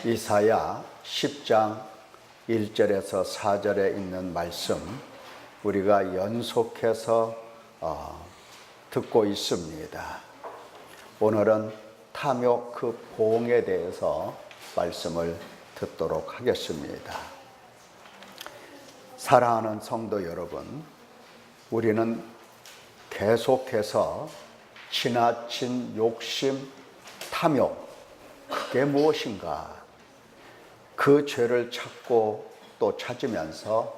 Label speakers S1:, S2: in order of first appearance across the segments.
S1: 이사야 10장 1절에서 4절에 있는 말씀 우리가 연속해서 듣고 있습니다. 오늘은 탐욕 그 봉에 대해서 말씀을 듣도록 하겠습니다. 사랑하는 성도 여러분, 우리는 계속해서 지나친 욕심, 탐욕, 그게 무엇인가? 그 죄를 찾고 또 찾으면서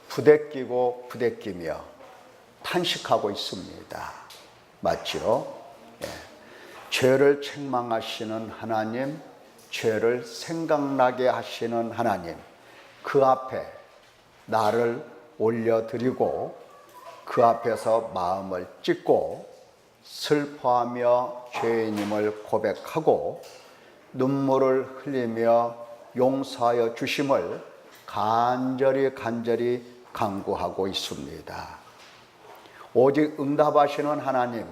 S1: 부대끼고 부대끼며 탄식하고 있습니다. 맞지요? 예. 죄를 책망하시는 하나님, 죄를 생각나게 하시는 하나님, 그 앞에 나를 올려드리고 그 앞에서 마음을 찢고 슬퍼하며 죄인임을 고백하고 눈물을 흘리며 용서하여 주심을 간절히 간구하고 있습니다. 오직 응답하시는 하나님,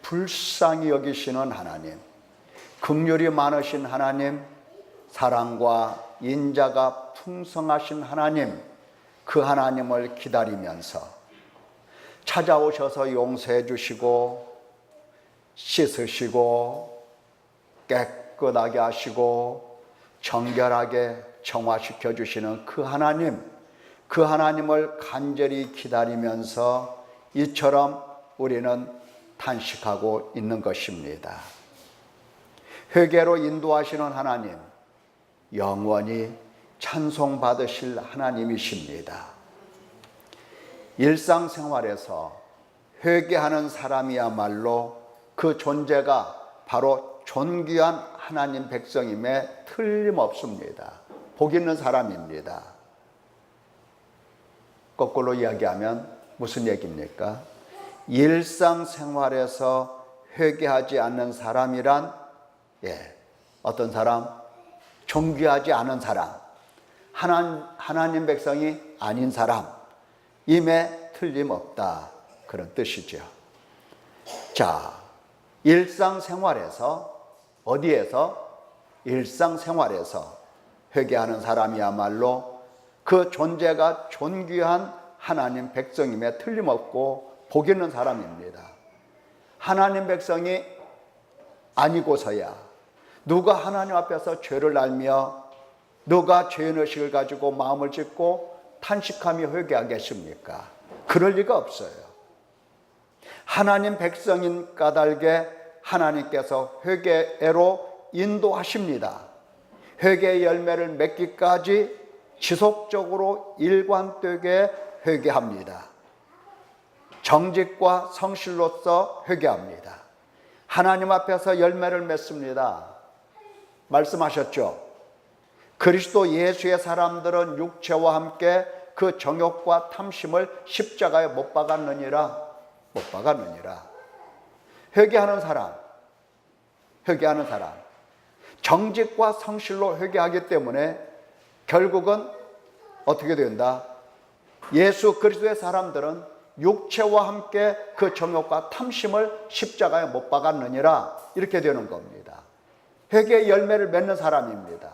S1: 불쌍히 여기시는 하나님, 긍휼이 많으신 하나님, 사랑과 인자가 풍성하신 하나님, 그 하나님을 기다리면서 찾아오셔서 용서해 주시고 씻으시고 깨끗하게 하시고 정결하게 정화시켜 주시는 그 하나님을 간절히 기다리면서 이처럼 우리는 탄식하고 있는 것입니다. 회개로 인도하시는 하나님, 영원히 찬송받으실 하나님이십니다. 일상생활에서 회개하는 사람이야말로 그 존재가 바로 존귀한 하나님 백성임에 틀림없습니다. 복 있는 사람입니다. 거꾸로 이야기하면 무슨 얘기입니까? 일상생활에서 회개하지 않는 사람이란 어떤 사람? 존귀하지 않은 사람, 하나님 백성이 아닌 사람임에 틀림없다, 그런 뜻이죠. 자, 일상생활에서 어디에서? 일상생활에서 회개하는 사람이야말로 그 존재가 존귀한 하나님 백성임에 틀림없고 복 있는 사람입니다. 하나님 백성이 아니고서야 누가 하나님 앞에서 죄를 알며 누가 죄인의식을 가지고 마음을 찢고 탄식하며 회개하겠습니까? 그럴 리가 없어요. 하나님 백성인 까닭에 하나님께서 회개로 인도하십니다. 회개의 열매를 맺기까지 지속적으로 일관되게 회개합니다. 정직과 성실로서 회개합니다. 하나님 앞에서 열매를 맺습니다. 말씀하셨죠? 그리스도 예수의 사람들은 육체와 함께 그 정욕과 탐심을 십자가에 못 박았느니라. 회개하는 사람, 정직과 성실로 회개하기 때문에 결국은 어떻게 된다? 예수 그리스도의 사람들은 육체와 함께 그 정욕과 탐심을 십자가에 못 박았느니라, 이렇게 되는 겁니다. 회개의 열매를 맺는 사람입니다.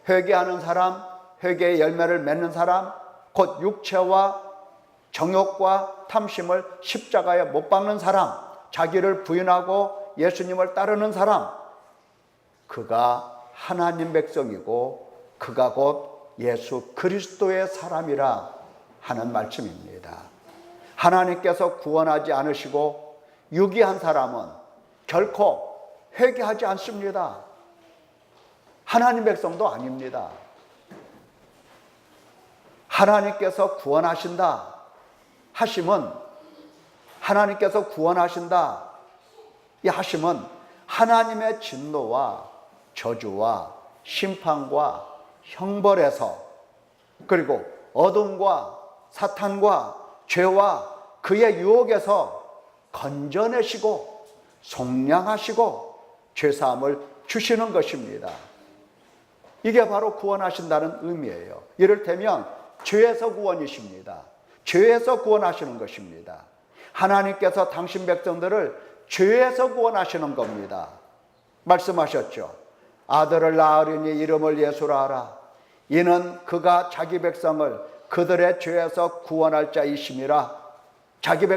S1: 회개하는 사람, 회개의 열매를 맺는 사람, 곧 육체와 정욕과 탐심을 십자가에 못 박는 사람, 자기를 부인하고 예수님을 따르는 사람, 그가 하나님 백성이고 그가 곧 예수 그리스도의 사람이라 하는 말씀입니다. 하나님께서 구원하지 않으시고 유기한 사람은 결코 회개하지 않습니다. 하나님 백성도 아닙니다. 하나님께서 구원하신다 하심은, 하나님께서 구원하신다 이 하심은 하나님의 진노와 저주와 심판과 형벌에서, 그리고 어둠과 사탄과 죄와 그의 유혹에서 건져내시고 속량하시고 죄사함을 주시는 것입니다. 이게 바로 구원하신다는 의미예요. 이를테면 죄에서 구원이십니다. 죄에서 구원하시는 것입니다. 하나님께서 당신 백성들을 죄에서 구원하시는 겁니다. 말씀하셨죠. 아들을 낳으리니 이름을 예수라 하라. 이는 그가 자기 백성을 그들의 죄에서 구원할 자이심이라. 자기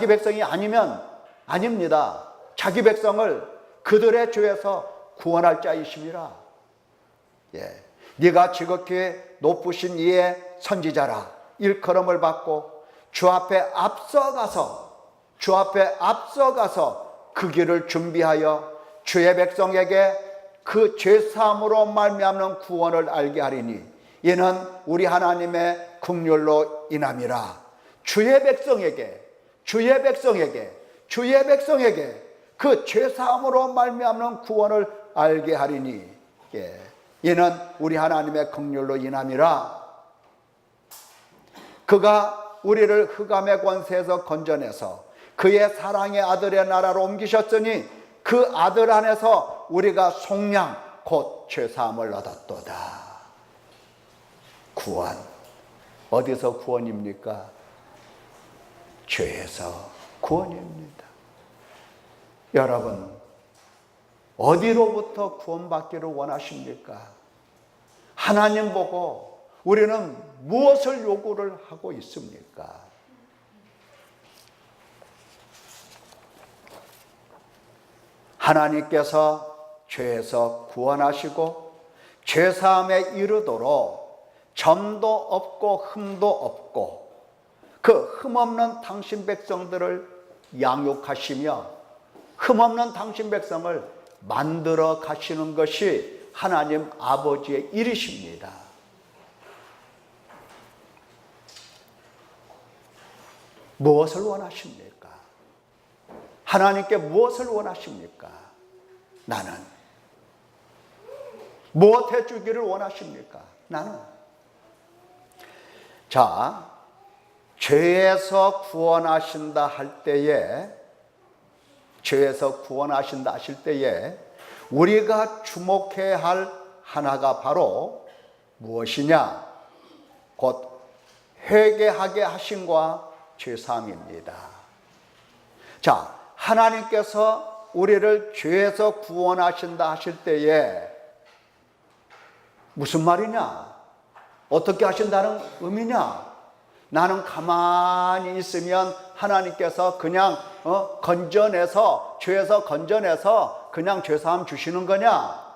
S1: 백성이 아니면 아닙니다. 자기 백성을 그들의 죄에서 구원할 자이심이라. 예, 네가 지극히 높으신 이의 선지자라. 일컬음을 받고 주 앞에 앞서가서 그 길을 준비하여 주의 백성에게 그 죄사함으로 말미암는 구원을 알게 하리니 이는 우리 하나님의 긍휼로 인함이라. 주의 백성에게 그 죄사함으로 말미암는 구원을 알게 하리니 이는 우리 하나님의 긍휼로 인함이라. 그가 우리를 흑암의 권세에서 건져내서 그의 사랑의 아들의 나라로 옮기셨으니 그 아들 안에서 우리가 속량 곧 죄사함을 얻었도다. 구원. 어디서 구원입니까? 죄에서 구원입니다. 여러분, 어디로부터 구원받기를 원하십니까? 하나님 보고 우리는 무엇을 요구를 하고 있습니까? 하나님께서 죄에서 구원하시고 죄사함에 이르도록 점도 없고 흠도 없고 그 흠없는 당신 백성들을 양육하시며 흠없는 당신 백성을 만들어 가시는 것이 하나님 아버지의 일이십니다. 무엇을 원하십니까? 하나님께 무엇을 원하십니까? 나는. 무엇 해주기를 원하십니까? 나는. 자, 죄에서 구원하신다 할 때에, 우리가 주목해야 할 하나가 바로 무엇이냐? 곧 회개하게 하심과 죄사함입니다. 자, 하나님께서 우리를 죄에서 구원하신다 하실 때에 무슨 말이냐? 어떻게 하신다는 의미냐? 나는 가만히 있으면 하나님께서 그냥 죄에서 건져내서 그냥 죄사함 주시는 거냐?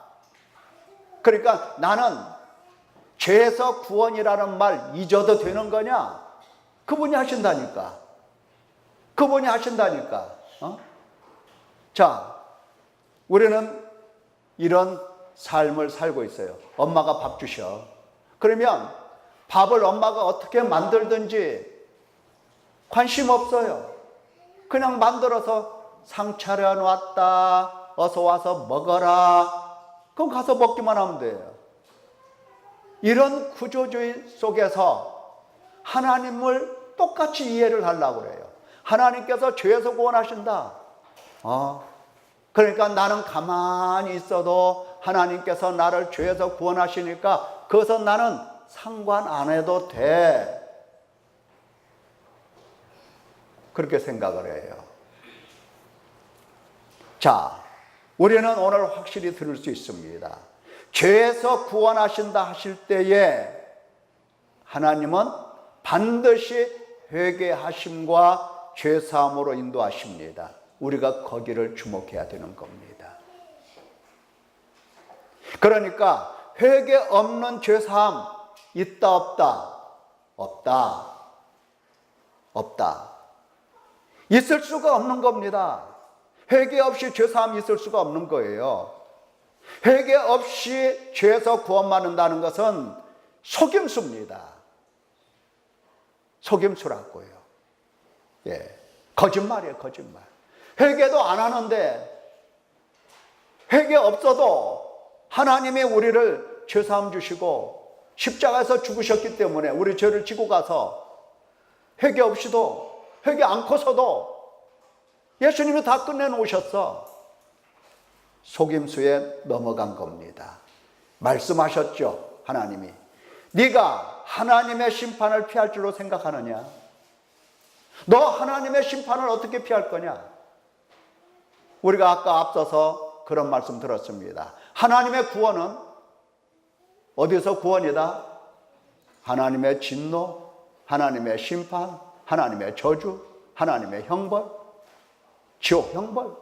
S1: 그러니까 나는 죄에서 구원이라는 말 잊어도 되는 거냐? 그분이 하신다니까. 자, 우리는 이런 삶을 살고 있어요. 엄마가 밥 주셔. 그러면 밥을 엄마가 어떻게 만들든지 관심 없어요. 그냥 만들어서 상 차려놨다. 어서 와서 먹어라. 그럼 가서 먹기만 하면 돼요. 이런 구조주의 속에서 하나님을 똑같이 이해를 하려고 그래요. 하나님께서 죄에서 구원하신다. 그러니까 나는 가만히 있어도 하나님께서 나를 죄에서 구원하시니까 그것은 나는 상관 안 해도 돼. 그렇게 생각을 해요. 자, 우리는 오늘 확실히 들을 수 있습니다. 죄에서 구원하신다 하실 때에 하나님은 반드시 회개하심과 죄사함으로 인도하십니다. 우리가 거기를 주목해야 되는 겁니다. 그러니까 회개 없는 죄사함 있다 없다? 없다. 있을 수가 없는 겁니다. 회개 없이 죄사함이 있을 수가 없는 거예요. 회개 없이 죄에서 구원받는다는 것은 속임수입니다. 속임수라고요. 예, 거짓말이에요, 거짓말. 회개도 안 하는데, 회개 없어도 하나님이 우리를 죄사함 주시고 십자가에서 죽으셨기 때문에 우리 죄를 지고 가서 회개 없이도, 회개 않고서도 예수님이 다 끝내놓으셨어. 속임수에 넘어간 겁니다. 말씀하셨죠, 하나님이. 네가 하나님의 심판을 피할 줄로 생각하느냐? 너 하나님의 심판을 어떻게 피할 거냐? 우리가 아까 앞서서 그런 말씀 들었습니다. 하나님의 구원은 어디서 구원이다? 하나님의 진노, 하나님의 심판, 하나님의 저주, 하나님의 형벌, 지옥 형벌,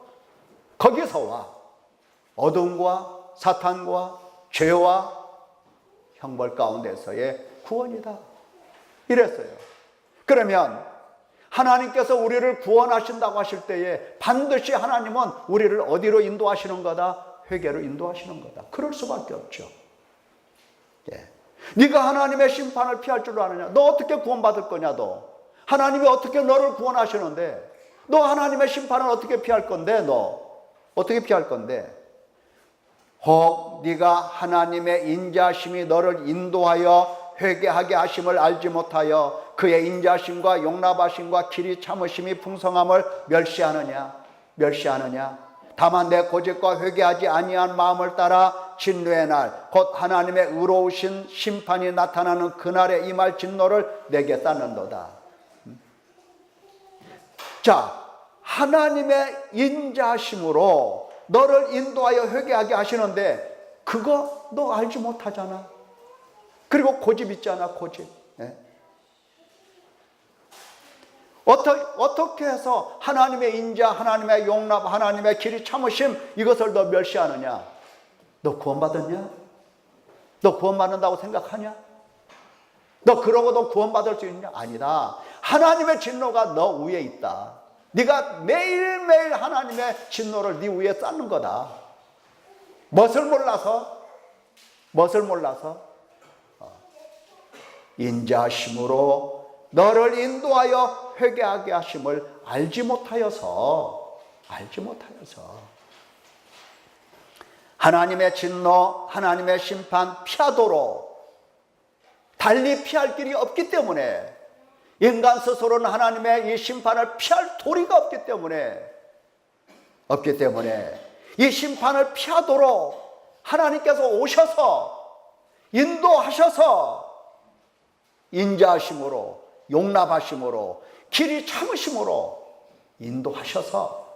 S1: 거기서와 어둠과 사탄과 죄와 형벌 가운데서의 구원이다. 이랬어요. 그러면 하나님께서 우리를 구원하신다고 하실 때에 반드시 하나님은 우리를 어디로 인도하시는 거다? 회개로 인도하시는 거다. 그럴 수밖에 없죠. 예. 네가 하나님의 심판을 피할 줄 아느냐? 너 어떻게 구원받을 거냐? 너 하나님이 어떻게 너를 구원하시는데 너 하나님의 심판을 어떻게 피할 건데? 너 어떻게 피할 건데? 혹 네가 하나님의 인자심이 너를 인도하여 회개하게 하심을 알지 못하여 그의 인자심과 용납하심과 길이 참으심이 풍성함을 멸시하느냐? 다만 내 고집과 회개하지 아니한 마음을 따라 진노의 날 곧 하나님의 의로우신 심판이 나타나는 그날에 임할 진노를 내게 쌓는도다. 자, 하나님의 인자심으로 너를 인도하여 회개하게 하시는데 그거 너 알지 못하잖아. 그리고 고집 있잖아, 고집. 네. 어떻게 해서 하나님의 인자, 하나님의 용납, 하나님의 길이 참으심 이것을 너 멸시하느냐? 너 구원받았냐? 너 구원받는다고 생각하냐? 너 그러고도 구원받을 수 있냐? 아니다. 하나님의 진노가 너 위에 있다. 네가 매일매일 하나님의 진노를 네 위에 쌓는 거다. 무엇을 몰라서? 인자심으로 너를 인도하여 회개하게 하심을 알지 못하여서 하나님의 진노, 하나님의 심판 피하도록 달리 피할 길이 없기 때문에 인간 스스로는 하나님의 이 심판을 피할 도리가 없기 때문에 이 심판을 피하도록 하나님께서 오셔서 인도하셔서 인자하심으로 용납하심으로 길이 참으심으로 인도하셔서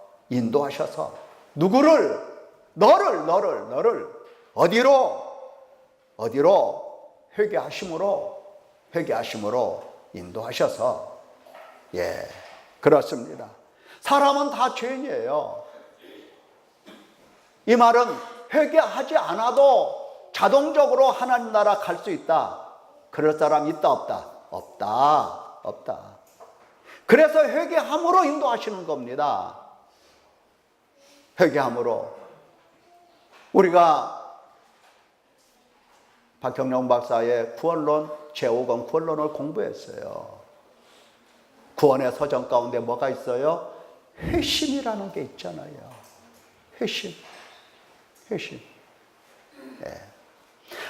S1: 누구를? 너를 어디로? 회개하심으로 인도하셔서. 예, 그렇습니다. 사람은 다 죄인이에요. 이 말은 회개하지 않아도 자동적으로 하나님 나라 갈 수 있다. 그럴 사람 있다 없다? 없다. 그래서 회개함으로 인도하시는 겁니다. 회개함으로. 우리가 박형룡 박사의 구원론, 제5권 구원론을 공부했어요. 구원의 서정 가운데 뭐가 있어요? 회심이라는 게 있잖아요. 회심. 네.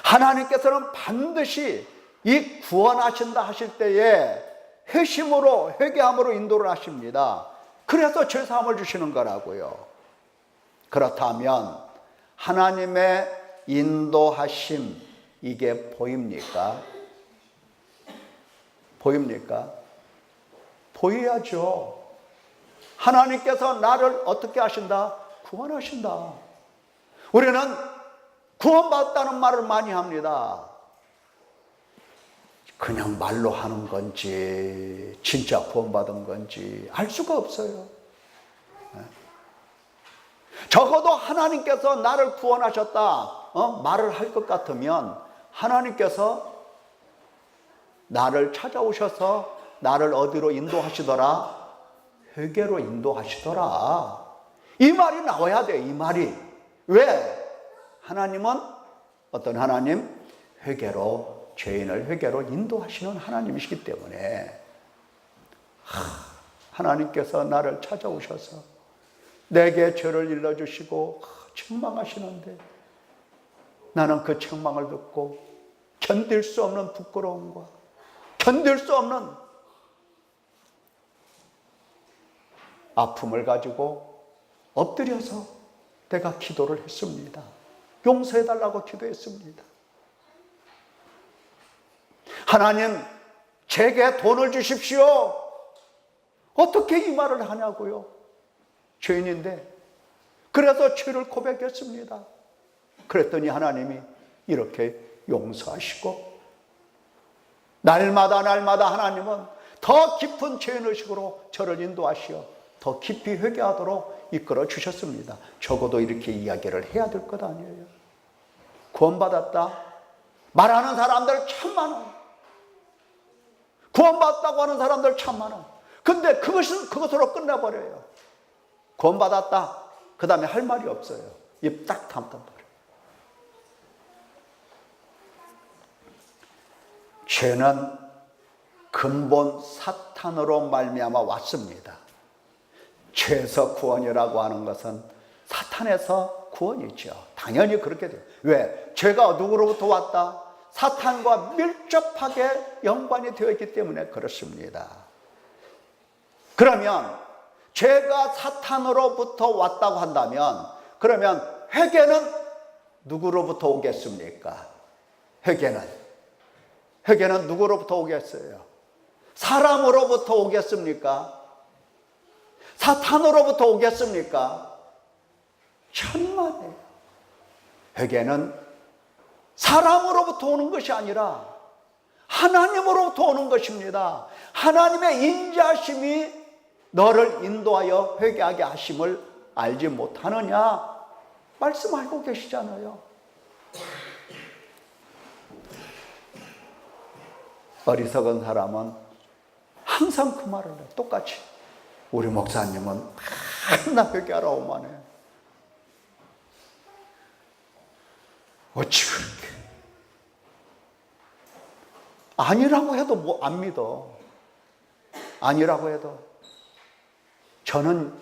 S1: 하나님께서는 반드시 이 구원하신다 하실 때에 회심으로, 회개함으로 인도를 하십니다. 그래서 죄사함을 주시는 거라고요. 그렇다면 하나님의 인도하심, 이게 보입니까? 보여야죠. 하나님께서 나를 어떻게 하신다? 구원하신다. 우리는 구원받았다는 말을 많이 합니다. 그냥 말로 하는 건지 진짜 구원받은 건지 알 수가 없어요. 적어도 하나님께서 나를 구원하셨다 말을 할 것 같으면 하나님께서 나를 찾아오셔서 나를 어디로 인도하시더라? 회개로 인도하시더라. 이 말이 나와야 돼. 이 말이. 왜? 하나님은 어떤 하나님? 회개로, 죄인을 회개로 인도하시는 하나님이시기 때문에 하나님께서 나를 찾아오셔서 내게 죄를 일러주시고 책망하시는데 나는 그 책망을 듣고 견딜 수 없는 부끄러움과 견딜 수 없는 아픔을 가지고 엎드려서 내가 기도를 했습니다. 용서해달라고 기도했습니다. 하나님, 제게 돈을 주십시오. 어떻게 이 말을 하냐고요. 죄인인데 그래서 죄를 고백했습니다. 그랬더니 하나님이 이렇게 용서하시고, 날마다 하나님은 더 깊은 죄인의식으로 저를 인도하시어 더 깊이 회개하도록 이끌어 주셨습니다. 적어도 이렇게 이야기를 해야 될 것 아니에요. 구원받았다 말하는 사람들 참 많아. 구원받았다고 하는 사람들 참 많아. 근데 그것으로 끝나버려요. 구원받았다, 그 다음에 할 말이 없어요. 입 딱 닫아버려요. 죄는 근본 사탄으로 말미암아 왔습니다. 죄에서 구원이라고 하는 것은 사탄에서 구원이죠. 당연히 그렇게 돼요. 왜? 죄가 누구로부터 왔다? 사탄과 밀접하게 연관이 되어 있기 때문에 그렇습니다. 그러면 죄가 사탄으로부터 왔다고 한다면, 그러면 회개는 누구로부터 오겠습니까? 회개는 누구로부터 오겠어요? 사람으로부터 오겠습니까? 사탄으로부터 오겠습니까? 천만에요. 회개는 사람으로부터 오는 것이 아니라 하나님으로부터 오는 것입니다. 하나님의 인자심이 너를 인도하여 회개하게 하심을 알지 못하느냐? 말씀하고 계시잖아요. 어리석은 사람은 항상 그 말을 해요. 똑같이. 우리 목사님은 맨날 회개하라 오만 해. 어찌 그렇게. 아니라고 해도 안 믿어. 아니라고 해도. 저는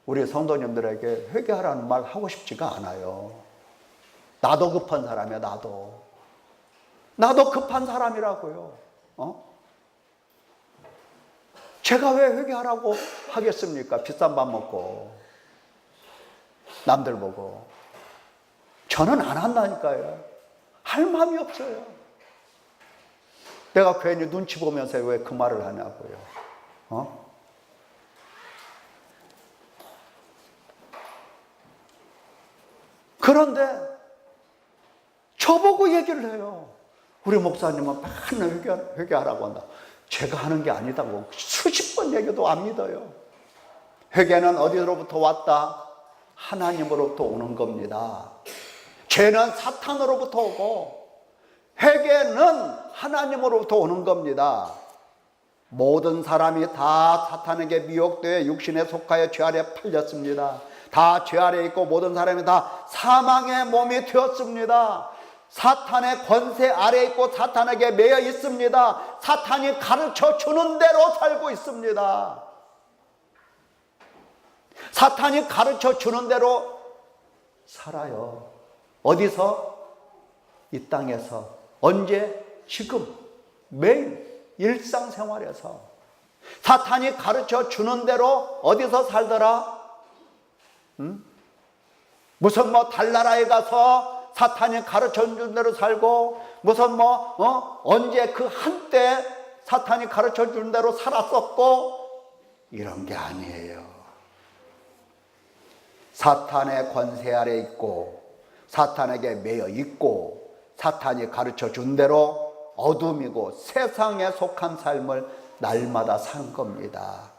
S1: 우리 성도님들에게 회개하라는 말 하고 싶지가 않아요. 나도 급한 사람이야, 나도 급한 사람이라고요. 제가 왜 회개하라고 하겠습니까? 비싼 밥 먹고 남들 보고. 저는 안 한다니까요. 할 마음이 없어요. 내가 괜히 눈치 보면서 왜 그 말을 하냐고요. 그런데 저보고 얘기를 해요. 우리 목사님은 맨날 회개하라고 한다. 제가 하는 게 아니다고 수십 번 얘기도 안 믿어요. 회개는 어디로부터 왔다? 하나님으로부터 오는 겁니다. 죄는 사탄으로부터 오고 회개는 하나님으로부터 오는 겁니다. 모든 사람이 다 사탄에게 미혹되어 육신에 속하여 죄 아래 팔렸습니다. 다 죄 아래 있고 모든 사람이 다 사망의 몸이 되었습니다. 사탄의 권세 아래 있고 사탄에게 매여 있습니다. 사탄이 가르쳐 주는 대로 살고 있습니다. 사탄이 가르쳐 주는 대로 살아요. 어디서? 이 땅에서. 언제? 지금. 매일 일상생활에서. 사탄이 가르쳐 주는 대로 어디서 살더라? 무슨 달나라에 가서 사탄이 가르쳐 준 대로 살고, 무슨 언제 그 한때 사탄이 가르쳐 준 대로 살았었고, 이런 게 아니에요. 사탄의 권세 아래 있고 사탄에게 매여 있고 사탄이 가르쳐 준 대로 어둠이고 세상에 속한 삶을 날마다 사는 겁니다.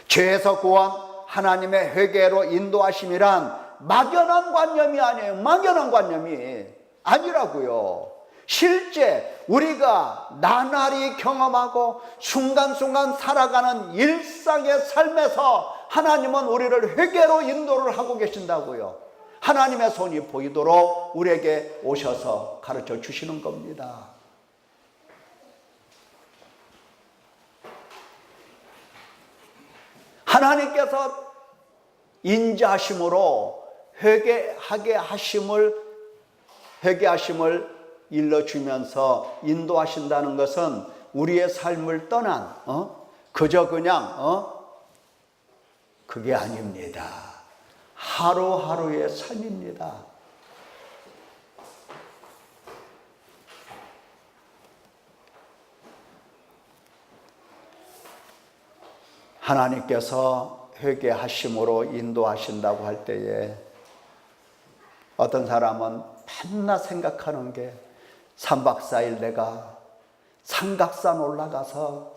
S1: 죄에서 구원, 하나님의 회개로 인도하심이란 막연한 관념이 아니에요. 막연한 관념이 아니라고요. 실제 우리가 나날이 경험하고 순간순간 살아가는 일상의 삶에서 하나님은 우리를 회개로 인도를 하고 계신다고요. 하나님의 손이 보이도록 우리에게 오셔서 가르쳐 주시는 겁니다. 하나님께서 인자하심으로 회개하게 하심을 일러주면서 인도하신다는 것은 우리의 삶을 떠난 그저 그냥 그게 아닙니다. 하루하루의 삶입니다. 하나님께서 회개하심으로 인도하신다고 할 때에 어떤 사람은 맨날 생각하는 게 3박 4일 내가 삼각산 올라가서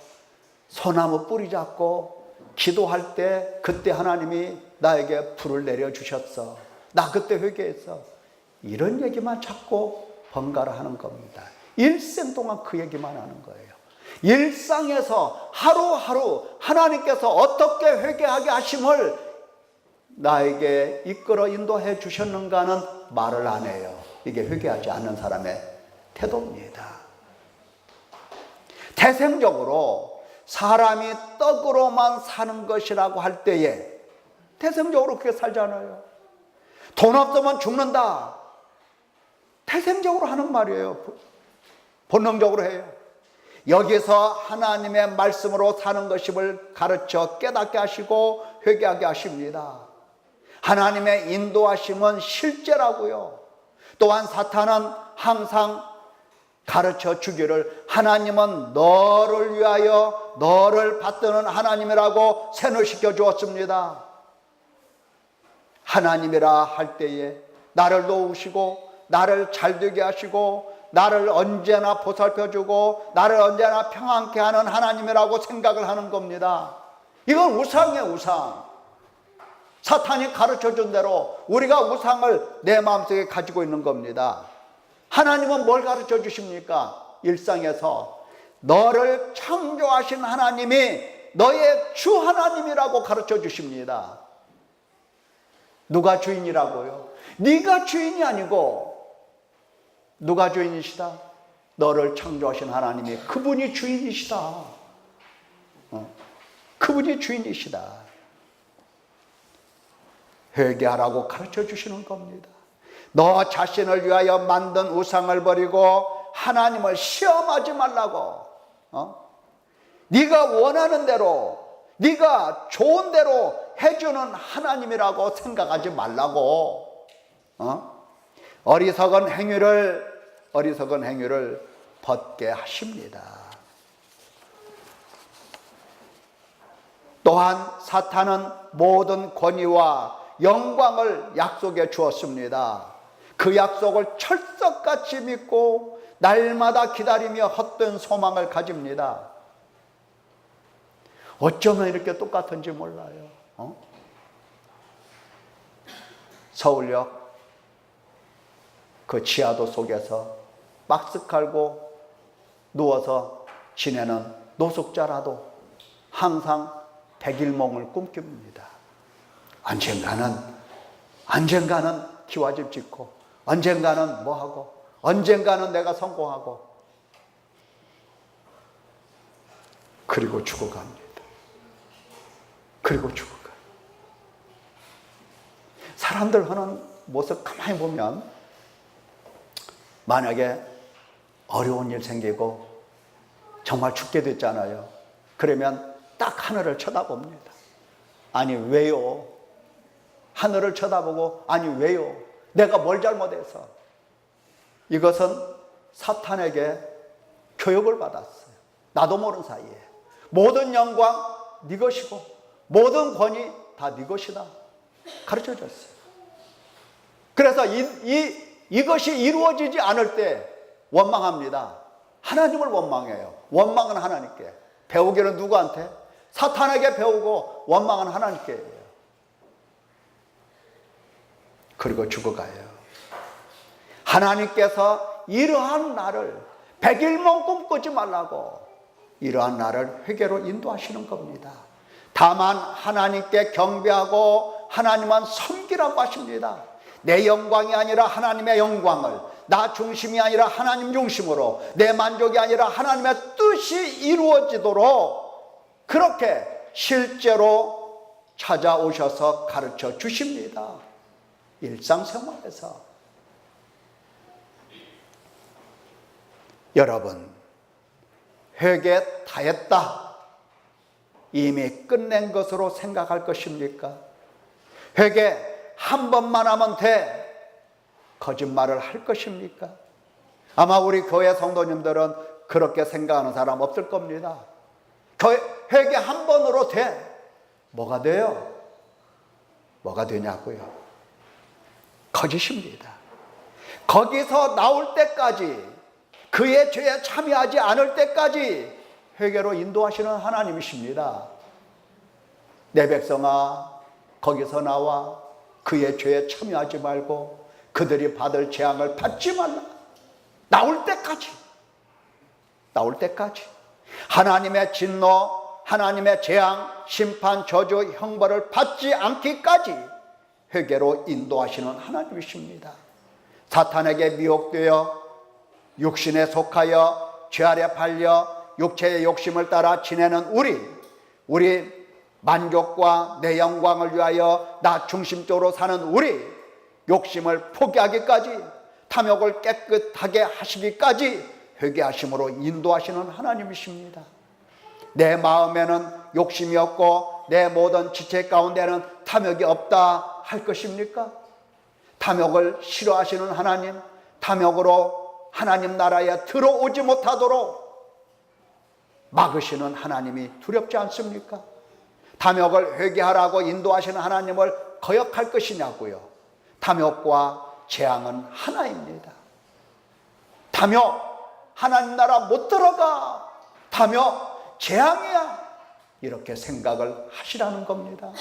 S1: 소나무 뿌리 잡고 기도할 때 그때 하나님이 나에게 불을 내려주셨어. 나 그때 회개했어. 이런 얘기만 자꾸 번갈아 하는 겁니다. 일생 동안 그 얘기만 하는 거예요. 일상에서 하루하루 하나님께서 어떻게 회개하게 하심을 나에게 이끌어 인도해 주셨는가는 말을 안 해요. 이게 회개하지 않는 사람의 태도입니다. 태생적으로 사람이 떡으로만 사는 것이라고 할 때에 태생적으로 그렇게 살잖아요. 돈 없으면 죽는다. 태생적으로 하는 말이에요. 본능적으로 해요. 여기서 하나님의 말씀으로 사는 것임을 가르쳐 깨닫게 하시고 회개하게 하십니다. 하나님의 인도하심은 실제라고요. 또한 사탄은 항상 가르쳐 주기를 하나님은 너를 위하여 너를 받드는 하나님이라고 세뇌시켜 주었습니다. 하나님이라 할 때에 나를 도우시고 나를 잘되게 하시고 나를 언제나 보살펴주고 나를 언제나 평안케 하는 하나님이라고 생각을 하는 겁니다. 이건 우상이에요, 우상. 사탄이 가르쳐준 대로 우리가 우상을 내 마음속에 가지고 있는 겁니다. 하나님은 뭘 가르쳐 주십니까? 일상에서 너를 창조하신 하나님이 너의 주 하나님이라고 가르쳐 주십니다. 누가 주인이라고요? 네가 주인이 아니고 누가 주인이시다? 너를 창조하신 하나님이 그분이 주인이시다. 그분이 주인이시다. 회개하라고 가르쳐 주시는 겁니다. 너 자신을 위하여 만든 우상을 버리고 하나님을 시험하지 말라고. 네가 원하는 대로 네가 좋은 대로 해주는 하나님이라고 생각하지 말라고. 어리석은 행위를 벗게 하십니다. 또한 사탄은 모든 권위와 영광을 약속해 주었습니다. 그 약속을 철석같이 믿고 날마다 기다리며 헛된 소망을 가집니다. 어쩌면 이렇게 똑같은지 몰라요. 서울역 그 지하도 속에서 박스 깔고 누워서 지내는 노숙자라도 항상 백일몽을 꿈꿉니다. 언젠가는 기와집 짓고, 언젠가는 뭐하고, 언젠가는 내가 성공하고, 그리고 죽어갑니다. 그리고 죽어가요. 사람들 하는 모습 가만히 보면 만약에 어려운 일 생기고 정말 죽게 됐잖아요. 그러면 딱 하늘을 쳐다봅니다. 아니 왜요? 하늘을 쳐다보고 아니 왜요? 내가 뭘 잘못해서? 이것은 사탄에게 교육을 받았어요. 나도 모르는 사이에. 모든 영광 네 것이고 모든 권위 다 네 것이다 가르쳐줬어요. 그래서 이것이 이루어지지 않을 때 원망합니다. 하나님을 원망해요. 원망은 하나님께. 배우기는 누구한테? 사탄에게 배우고 원망은 하나님께 해요. 그리고 죽어가요. 하나님께서 이러한 나를 백일몽 꿈꾸지 말라고 이러한 나를 회개로 인도하시는 겁니다. 다만 하나님께 경배하고 하나님만 섬기라고 하십니다. 내 영광이 아니라 하나님의 영광을, 나 중심이 아니라 하나님 중심으로, 내 만족이 아니라 하나님의 뜻이 이루어지도록 그렇게 실제로 찾아오셔서 가르쳐 주십니다. 일상생활에서. 여러분, 회개 다 했다, 이미 끝낸 것으로 생각할 것입니까? 회개 한 번만 하면 돼, 거짓말을 할 것입니까? 아마 우리 교회 성도님들은 그렇게 생각하는 사람 없을 겁니다. 회개 한 번으로 돼. 뭐가 돼요? 뭐가 되냐고요? 거짓입니다. 거기서 나올 때까지, 그의 죄에 참여하지 않을 때까지 회개로 인도하시는 하나님이십니다. 내 백성아, 거기서 나와 그의 죄에 참여하지 말고 그들이 받을 재앙을 받지 말라. 나올 때까지, 나올 때까지 하나님의 진노, 하나님의 재앙, 심판, 저주, 형벌을 받지 않기까지 회개로 인도하시는 하나님이십니다. 사탄에게 미혹되어 육신에 속하여 죄 아래 팔려 육체의 욕심을 따라 지내는 우리 만족과 내 영광을 위하여 나 중심적으로 사는 우리, 욕심을 포기하기까지, 탐욕을 깨끗하게 하시기까지 회개하심으로 인도하시는 하나님이십니다. 내 마음에는 욕심이 없고 내 모든 지체 가운데는 탐욕이 없다 할 것입니까? 탐욕을 싫어하시는 하나님, 탐욕으로 하나님 나라에 들어오지 못하도록 막으시는 하나님이 두렵지 않습니까? 탐욕을 회개하라고 인도하시는 하나님을 거역할 것이냐고요. 탐욕과 재앙은 하나입니다. 탐욕, 하나님 나라 못 들어가. 탐욕, 재앙이야. 이렇게 생각을 하시라는 겁니다.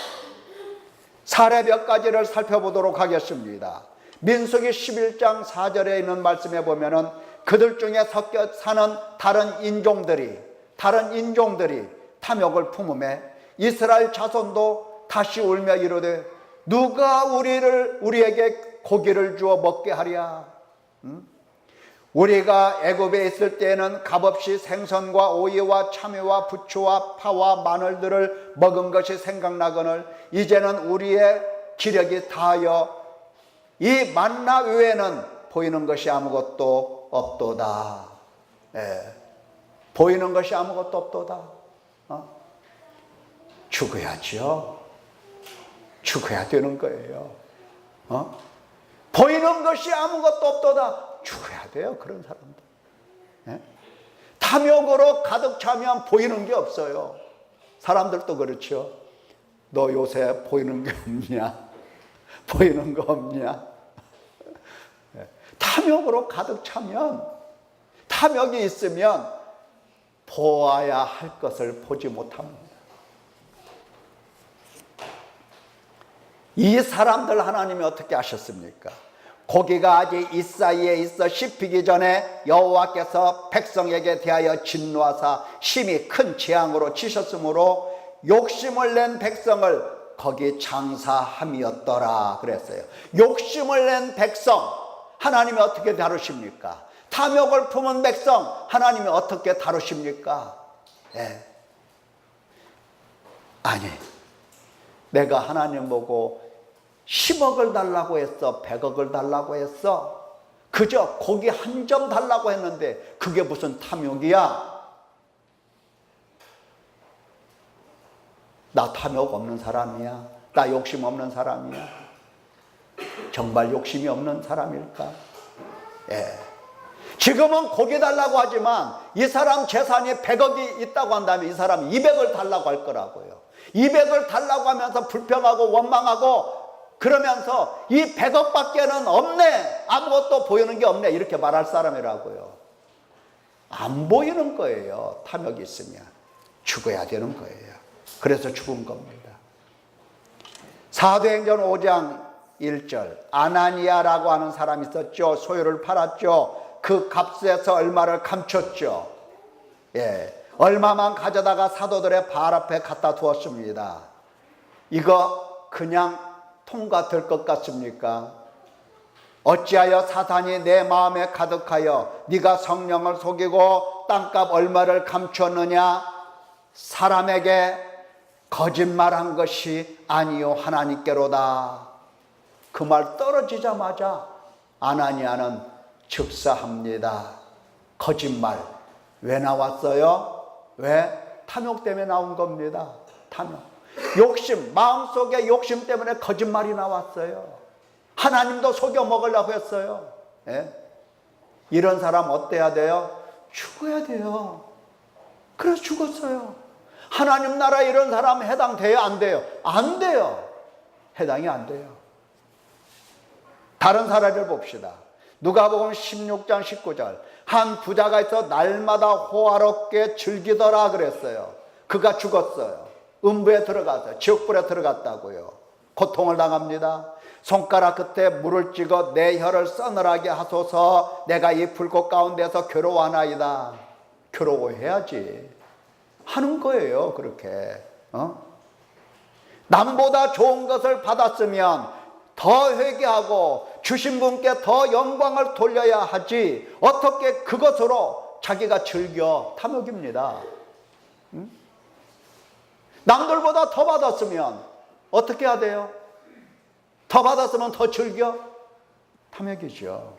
S1: 사례 몇 가지를 살펴보도록 하겠습니다. 민수기 11장 4절에 있는 말씀에 보면은 그들 중에 섞여 사는 다른 인종들이 탐욕을 품음에 이스라엘 자손도 다시 울며 이르되 누가 우리에게 고기를 주어 먹게 하랴? 우리가 애굽에 있을 때에는 값없이 생선과 오이와 참외와 부추와 파와 마늘들을 먹은 것이 생각나거늘 이제는 우리의 기력이 다하여 이 만나 외에는 보이는 것이 아무것도 없도다. 보이는 것이 아무것도 없도다. 죽어야지요. 죽어야 되는 거예요. 보이는 것이 아무것도 없도다. 죽어야 돼요, 그런 사람들. 탐욕으로 가득 차면 보이는 게 없어요. 사람들도 그렇죠. 너 요새 보이는 게 없냐? 보이는 거 없냐? 탐욕으로 가득 차면, 탐욕이 있으면 보아야 할 것을 보지 못합니다. 이 사람들 하나님이 어떻게 하셨습니까? 고기가 아직 이 사이에 있어 씹히기 전에 여호와께서 백성에게 대하여 진노하사 심히 큰 재앙으로 치셨으므로 욕심을 낸 백성을 거기 장사함이었더라 그랬어요. 욕심을 낸 백성 하나님이 어떻게 다루십니까? 탐욕을 품은 백성 하나님이 어떻게 다루십니까? 아니, 내가 하나님 보고 10억을 달라고 했어? 100억을 달라고 했어? 그저 고기 한 점 달라고 했는데 그게 무슨 탐욕이야? 나 탐욕 없는 사람이야? 나 욕심 없는 사람이야? 정말 욕심이 없는 사람일까? 지금은 고기 달라고 하지만 이 사람 재산이 100억이 있다고 한다면 이 사람 200을 달라고 할 거라고요. 200을 달라고 하면서 불평하고 원망하고 그러면서 이 100억밖에는 없네, 아무것도 보이는 게 없네 이렇게 말할 사람이라고요. 안 보이는 거예요. 탐욕이 있으면 죽어야 되는 거예요. 그래서 죽은 겁니다. 사도행전 5장 1절 아나니아라고 하는 사람이 있었죠. 소유를 팔았죠. 그 값에서 얼마를 감췄죠. 얼마만 가져다가 사도들의 발 앞에 갖다 두었습니다. 이거 그냥 통과될 것 같습니까? 어찌하여 사탄이 내 마음에 가득하여 네가 성령을 속이고 땅값 얼마를 감추었느냐? 사람에게 거짓말한 것이 아니요 하나님께로다. 그 말 떨어지자마자 아나니아는 즉사합니다. 거짓말 왜 나왔어요? 왜? 탐욕 때문에 나온 겁니다. 탐욕, 욕심, 마음속에 욕심 때문에 거짓말이 나왔어요. 하나님도 속여 먹으려고 했어요. 이런 사람 어때야 돼요? 죽어야 돼요. 그래서 죽었어요. 하나님 나라에 이런 사람 해당돼요? 안 돼요? 안 돼요. 해당이 안 돼요. 다른 사례를 봅시다. 누가복음 16장 19절. 한 부자가 있어 날마다 호화롭게 즐기더라 그랬어요. 그가 죽었어요. 음부에 들어갔어요. 지옥불에 들어갔다고요. 고통을 당합니다. 손가락 끝에 물을 찍어 내 혀를 서늘하게 하소서. 내가 이 불꽃 가운데서 괴로워하나이다. 괴로워해야지. 하는 거예요. 그렇게. 남보다 좋은 것을 받았으면 더 회개하고 주신 분께 더 영광을 돌려야 하지, 어떻게 그것으로 자기가 즐겨. 탐욕입니다. 남들보다 더 받았으면 어떻게 해야 돼요? 더 받았으면 더 즐겨? 탐욕이죠.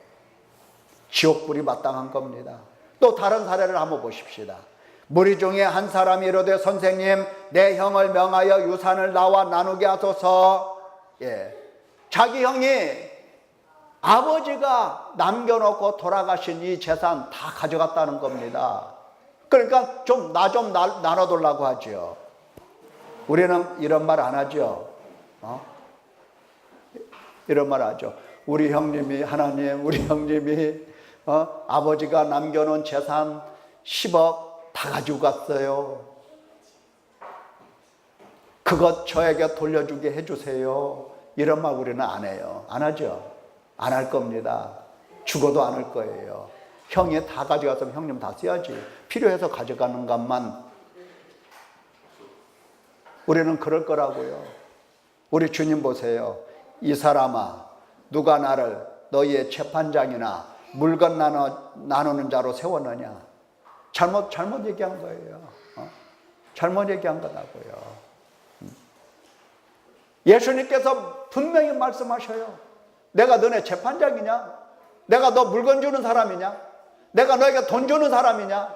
S1: 지옥불이 마땅한 겁니다. 또 다른 사례를 한번 보십시다. 무리 중에 한 사람이 이르되 선생님, 내 형을 명하여 유산을 나와 나누게 하소서. 자기 형이 아버지가 남겨놓고 돌아가신 이 재산 다 가져갔다는 겁니다. 그러니까 나 좀 나눠달라고 하죠. 우리는 이런 말 안 하죠. 이런 말 하죠. 우리 형님이, 하나님, 우리 형님이 아버지가 남겨놓은 재산 10억 다 가지고 갔어요. 그것 저에게 돌려주게 해주세요. 이런 말 우리는 안 해요. 안 하죠. 안 할 겁니다. 죽어도 안 할 거예요. 형이 다 가져갔으면 형님 다 써야지. 필요해서 가져가는 것만. 우리는 그럴 거라고요. 우리 주님 보세요. 이 사람아, 누가 나를 너희의 재판장이나 물건 나누는 자로 세웠느냐? 잘못 얘기한 거예요. 잘못 얘기한 거라고요. 예수님께서 분명히 말씀하셔요. 내가 너네 재판장이냐? 내가 너 물건 주는 사람이냐? 내가 너에게 돈 주는 사람이냐?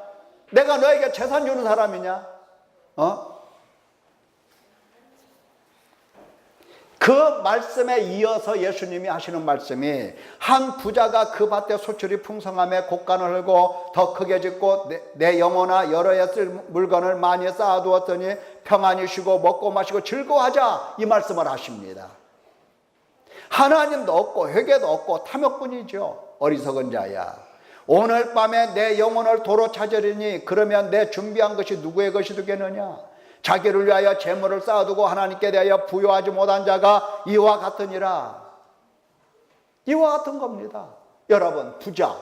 S1: 내가 너에게 재산 주는 사람이냐? 그 말씀에 이어서 예수님이 하시는 말씀이, 한 부자가 그 밭에 소출이 풍성함에 곡간을 헐고 더 크게 짓고 내 영혼아 여러 해 쓸 물건을 많이 쌓아두었더니 평안히 쉬고 먹고 마시고 즐거워하자, 이 말씀을 하십니다. 하나님도 없고 회개도 없고 탐욕뿐이죠. 어리석은 자야, 오늘 밤에 내 영혼을 도로 찾으리니 그러면 내 준비한 것이 누구의 것이 되겠느냐? 자기를 위하여 재물을 쌓아두고 하나님께 대하여 부여하지 못한 자가 이와 같으니라. 이와 같은 겁니다. 여러분, 부자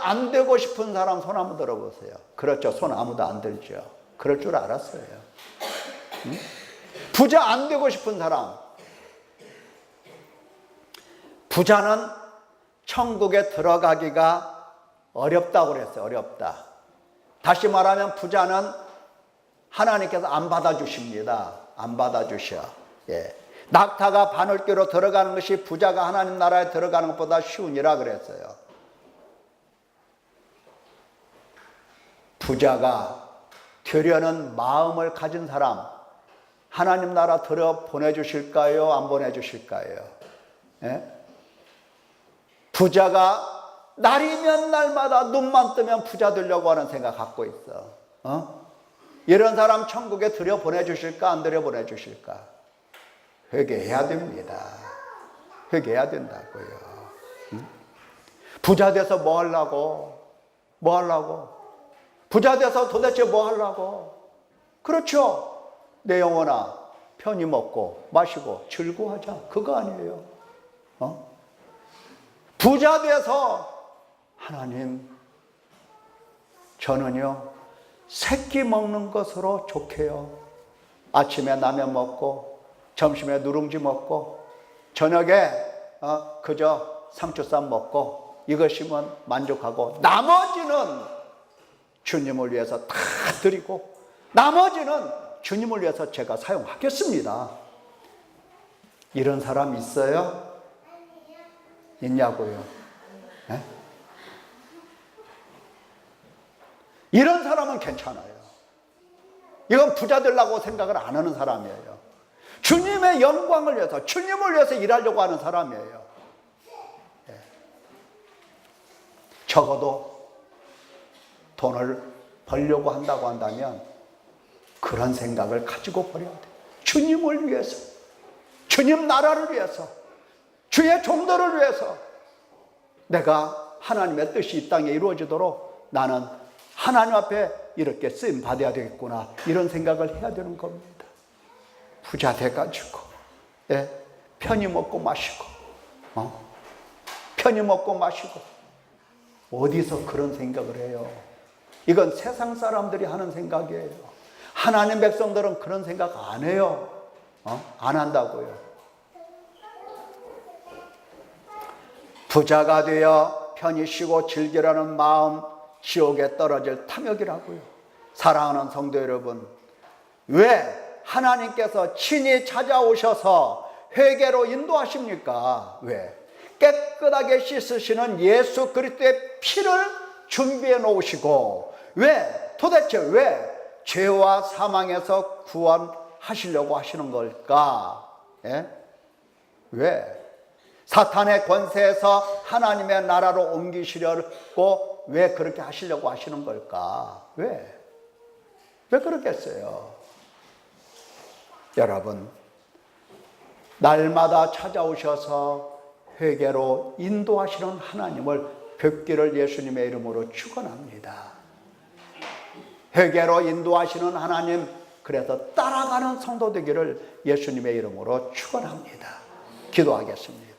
S1: 안 되고 싶은 사람 손 한번 들어보세요. 그렇죠. 손 아무도 안 들죠. 그럴 줄 알았어요. 부자 안 되고 싶은 사람. 부자는 천국에 들어가기가 어렵다고 그랬어요. 어렵다. 다시 말하면 부자는 하나님께서 안 받아주십니다. 안 받아주셔. 낙타가 바늘귀로 들어가는 것이 부자가 하나님 나라에 들어가는 것보다 쉬우니라 그랬어요. 부자가 되려는 마음을 가진 사람, 하나님 나라 들어 보내주실까요? 안 보내주실까요? 부자가 날이면 날마다 눈만 뜨면 부자 되려고 하는 생각 갖고 있어. 이런 사람 천국에 들여 보내주실까? 안 들여 보내주실까? 회개해야 됩니다. 회개해야 된다고요. 부자 돼서 뭐 하려고? 뭐 하려고? 부자 돼서 도대체 뭐 하려고? 그렇죠. 내 영혼아, 편히 먹고 마시고 즐거워하자. 그거 아니에요. 부자 돼서 하나님, 저는요 새끼 먹는 것으로 좋게요. 아침에 라면 먹고 점심에 누룽지 먹고 저녁에 그저 상추쌈 먹고 이것이면 만족하고, 나머지는 주님을 위해서 다 드리고 나머지는 주님을 위해서 제가 사용하겠습니다. 이런 사람 있어요? 있냐고요? 네? 이런 사람은 괜찮아요. 이건 부자 되려고 생각을 안 하는 사람이에요. 주님의 영광을 위해서, 주님을 위해서 일하려고 하는 사람이에요. 적어도 돈을 벌려고 한다고 한다면 그런 생각을 가지고 버려야 돼요. 주님을 위해서. 주님 나라를 위해서, 주의 종들을 위해서 내가 하나님의 뜻이 이 땅에 이루어지도록 나는 하나님 앞에 이렇게 쓰임 받아야 되겠구나, 이런 생각을 해야 되는 겁니다. 부자 돼가지고 편히 먹고 마시고 편히 먹고 마시고 어디서 그런 생각을 해요? 이건 세상 사람들이 하는 생각이에요. 하나님 백성들은 그런 생각 안 해요. 안 한다고요. 부자가 되어 편히 쉬고 즐기라는 마음, 지옥에 떨어질 탐욕이라고요. 사랑하는 성도 여러분, 왜 하나님께서 친히 찾아오셔서 회개로 인도하십니까? 왜? 깨끗하게 씻으시는 예수 그리스도의 피를 준비해 놓으시고, 도대체 왜 죄와 사망에서 구원하시려고 하시는 걸까? 왜? 사탄의 권세에서 하나님의 나라로 옮기시려고 왜 그렇게 하시려고 하시는 걸까? 왜 그렇겠어요? 여러분, 날마다 찾아오셔서 회개로 인도하시는 하나님을 뵙기를 예수님의 이름으로 축원합니다. 회개로 인도하시는 하나님, 그래서 따라가는 성도 되기를 예수님의 이름으로 축원합니다. 기도하겠습니다.